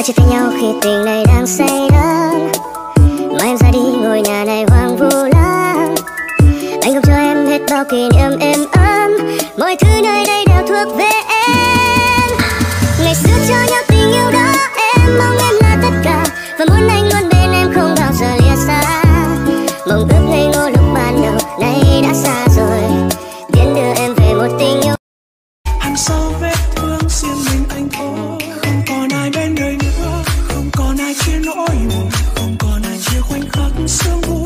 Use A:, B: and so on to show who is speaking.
A: chia tay nhau khi tình này đang say đắm, mà em ra đi ngôi nhà này hoang vu lắm. Anh không cho em hết bao kỷ niệm êm ấm, mọi thứ nơi đây đều thuộc về em. Ngày xưa cho nhau tình yêu đó, em mong em là tất cả, và muốn anh luôn bên em không bao giờ lìa xa. Mong ước ngây ngô lúc ban đầu nay đã xa rồi, tiến đưa em về một tình yêu.
B: Hàng sau vết thương riêng mình anh thôi, không còn ai bên đời nữa, không còn ai chia nỗi buồn, không còn ai chia khoảnh khắc sương vui.